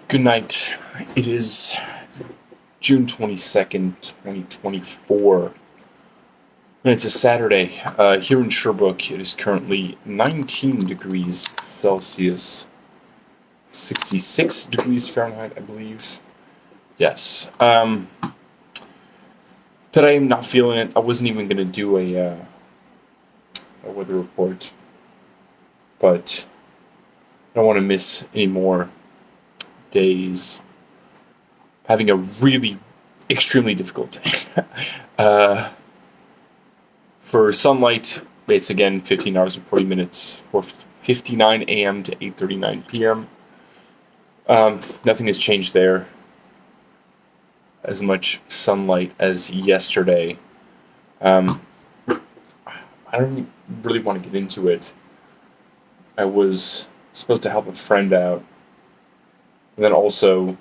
Good night. It is June 22nd, 2024, and it's a Saturday. Here in Sherbrooke, it is currently 19 degrees Celsius, 66 degrees Fahrenheit, I believe. Yes. Today I'm not feeling it. I wasn't even going to do a weather report, but I don't want to miss any more days having a really extremely difficult day. uh, for sunlight, it's again 15 hours and 40 minutes, 4:59 a.m. to 8:39 p.m. Nothing has changed there. As much sunlight as yesterday. I don't really want to get into it. I was supposed to help a friend out, and then also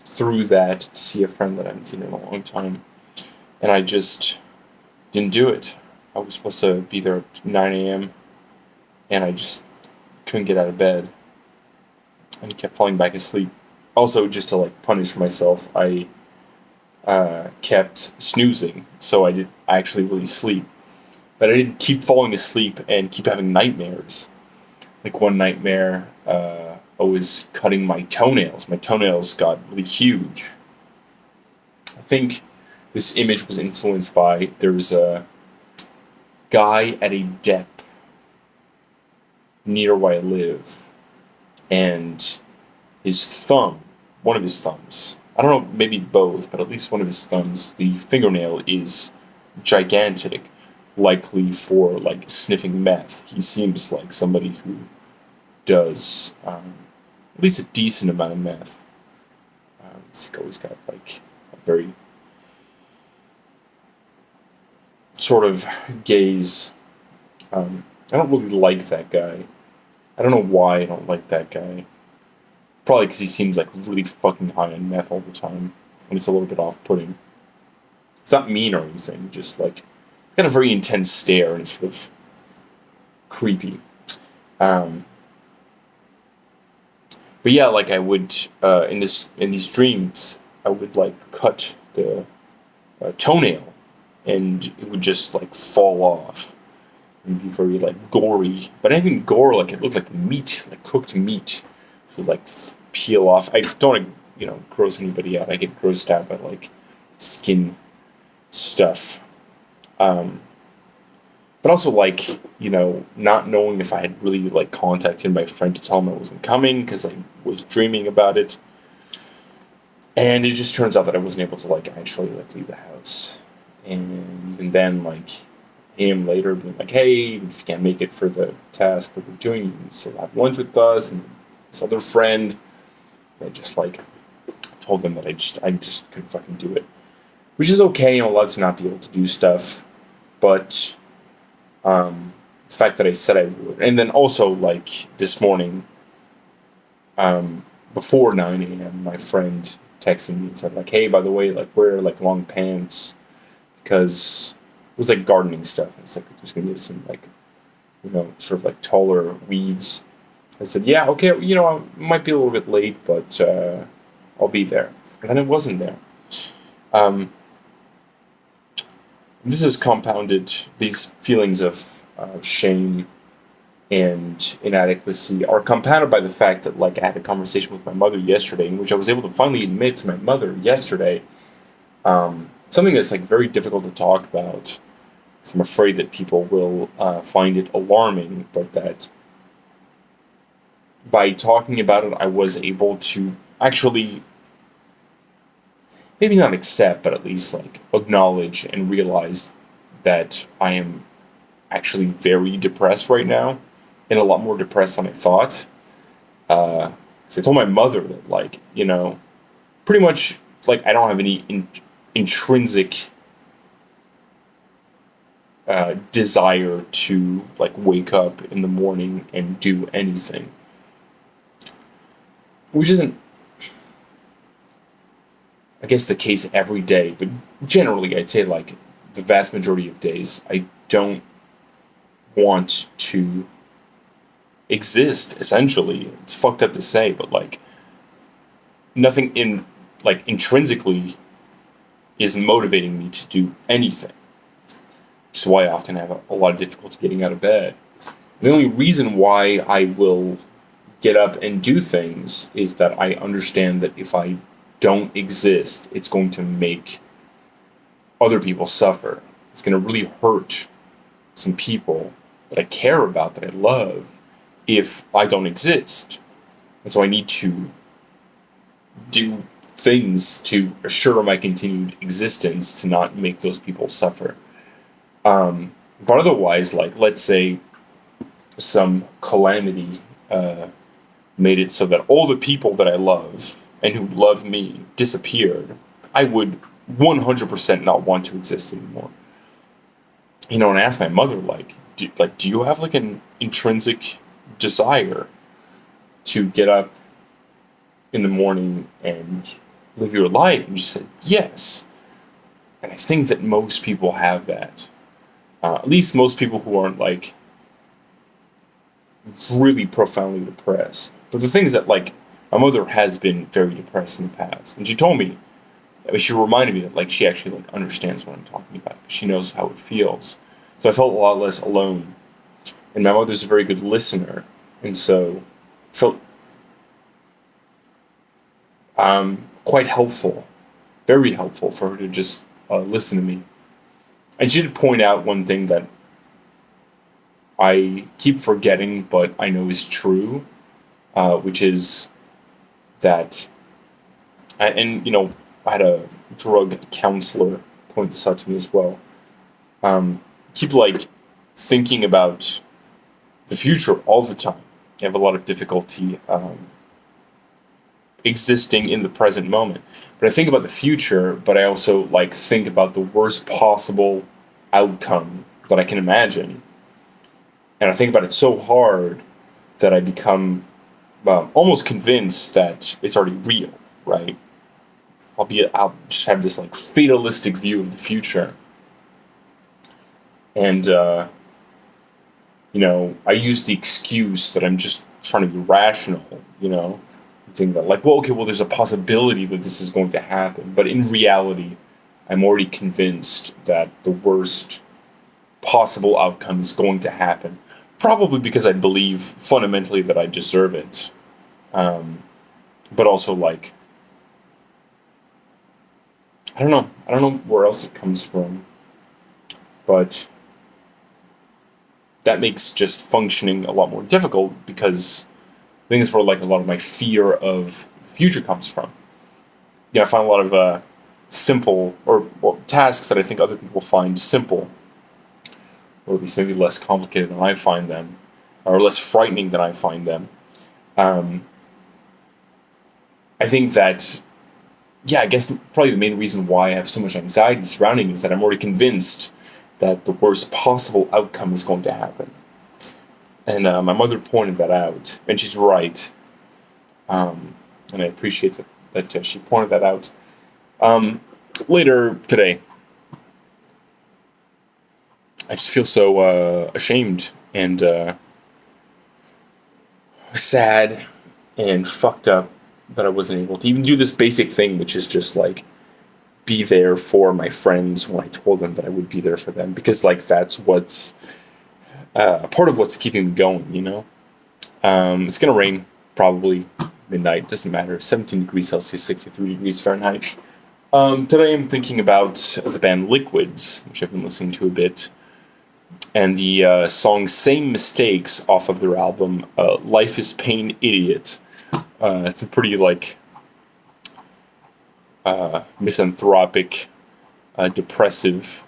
through that see a friend that I haven't seen in a long time, and I just didn't do it. I was supposed to be there at 9 a.m. and I just couldn't get out of bed and kept falling back asleep. Also, just to like punish myself, I kept snoozing, so I actually really sleep. But I did keep falling asleep and keep having nightmares. Like one nightmare, I was cutting my toenails. My toenails got really huge. I think this image was influenced by there's a guy at a dep near where I live, and his thumb, one of his thumbs, I don't know, maybe both, but at least one of his thumbs, the fingernail is gigantic, likely for like sniffing meth. He seems like somebody who does at least a decent amount of meth. He's always got like a very sort of gaze. I don't really like that guy. I don't know why I don't like that guy. Probably because he seems like really fucking high on meth all the time, and it's a little bit off-putting. It's not mean or anything, just like it's got a very intense stare and it's sort of creepy. But yeah, like I would in these dreams, I would like cut the toenail, and it would just like fall off and be very like gory. But not even gore, like it looked like meat, like cooked meat. So like peel off. I don't want to gross anybody out. I get grossed out by like skin stuff. But also like not knowing if I had really like contacted my friend to tell him I wasn't coming because I was dreaming about it, and it just turns out that I wasn't able to like actually like leave the house. And even then, like him later being like, "Hey, if you can't make it for the task that we're doing, you can still have lunch with us." And this other friend, I just like told them that I just couldn't fucking do it, which is okay. I'm allowed to not be able to do stuff, but the fact that I said I would, and then also like this morning, before 9 a.m., my friend texted me and said like, "Hey, by the way, like wear like long pants because it was like gardening stuff. And it's like there's gonna be some like sort of like taller weeds." I said, "Yeah, okay, I might be a little bit late, but I'll be there." And then it wasn't there. This is compounded, these feelings of shame and inadequacy are compounded by the fact that like I had a conversation with my mother yesterday in which I was able to finally admit to my mother yesterday something that's like very difficult to talk about because I'm afraid that people will find it alarming, but that by talking about it I was able to actually maybe not accept, but at least like acknowledge and realize that I am actually very depressed right now, and a lot more depressed than I thought. So I told my mother that, like, pretty much like I don't have any intrinsic desire to like wake up in the morning and do anything, which isn't, I guess, the case every day, but generally I'd say like the vast majority of days I don't want to exist, essentially. It's fucked up to say, but like nothing in like intrinsically is motivating me to do anything. Which is why I often have a lot of difficulty getting out of bed. The only reason why I will get up and do things is that I understand that if I don't exist, it's going to make other people suffer. It's going to really hurt some people that I care about, that I love, if I don't exist. And so I need to do things to assure my continued existence to not make those people suffer. But otherwise, like, let's say some calamity made it so that all the people that I love and who love me disappeared, I would 100% not want to exist anymore. And I asked my mother, do you have like an intrinsic desire to get up in the morning and live your life? And she said, yes. And I think that most people have that. At least most people who aren't like really profoundly depressed. But the thing is that like my mother has been very depressed in the past, and she told me, I mean, she reminded me that like she actually like understands what I'm talking about. She knows how it feels. So I felt a lot less alone. And my mother's a very good listener, and so it felt quite helpful, very helpful for her to just listen to me. And she did point out one thing that I keep forgetting, but I know is true, which is that, and I had a drug counselor point this out to me as well. Keep like thinking about the future all the time. I have a lot of difficulty existing in the present moment. But I think about the future, but I also like think about the worst possible outcome that I can imagine. And I think about it so hard that I become almost convinced that it's already real, right? I'll just have this like fatalistic view of the future. And, I use the excuse that I'm just trying to be rational, think that like, there's a possibility that this is going to happen. But in reality, I'm already convinced that the worst possible outcome is going to happen. Probably because I believe fundamentally that I deserve it. But also like, I don't know where else it comes from. But that makes just functioning a lot more difficult, because I think it's where like a lot of my fear of the future comes from. I find a lot of simple or tasks that I think other people find simple, or at least maybe less complicated than I find them, or less frightening than I find them. I think that, I guess probably the main reason why I have so much anxiety surrounding it is that I'm already convinced that the worst possible outcome is going to happen. And my mother pointed that out, and she's right. And I appreciate that she pointed that out. Later today, I just feel so ashamed and sad and fucked up that I wasn't able to even do this basic thing, which is just like be there for my friends when I told them that I would be there for them, because like that's what's part of what's keeping me going, It's gonna rain probably midnight, doesn't matter. 17 degrees Celsius, 63 degrees Fahrenheit. Today I'm thinking about the band Liquids, which I've been listening to a bit, and the song Same Mistakes off of their album Life is Pain Idiot. It's a pretty like misanthropic, depressive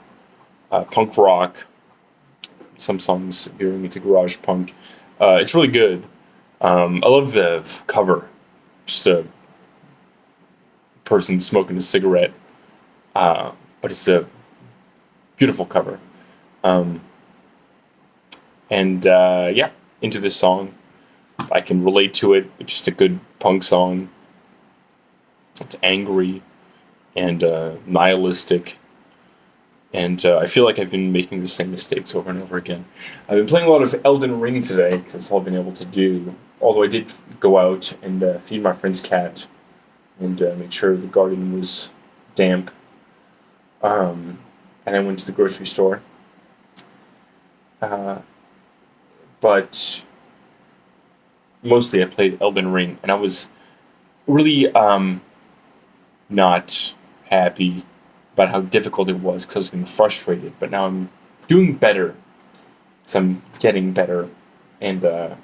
punk rock. Some songs veering into garage punk. It's really good. I love the cover. Just a person smoking a cigarette. But it's a beautiful cover. Into this song. I can relate to it. It's just a good punk song. It's angry and nihilistic. And I feel like I've been making the same mistakes over and over again. I've been playing a lot of Elden Ring today because that's all I've been able to do. Although I did go out and feed my friend's cat and make sure the garden was damp. And I went to the grocery store. Uh, but mostly I played Elden Ring, and I was really not happy about how difficult it was because I was getting frustrated. But now I'm doing better because I'm getting better and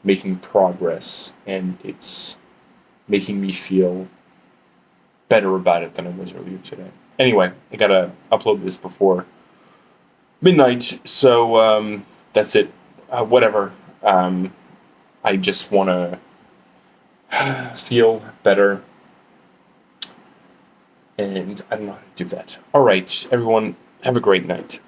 making progress, and it's making me feel better about it than I was earlier today. Anyway, I gotta upload this before midnight, so that's it. Whatever. I just want to feel better, and I don't know how to do that. All right, everyone, have a great night.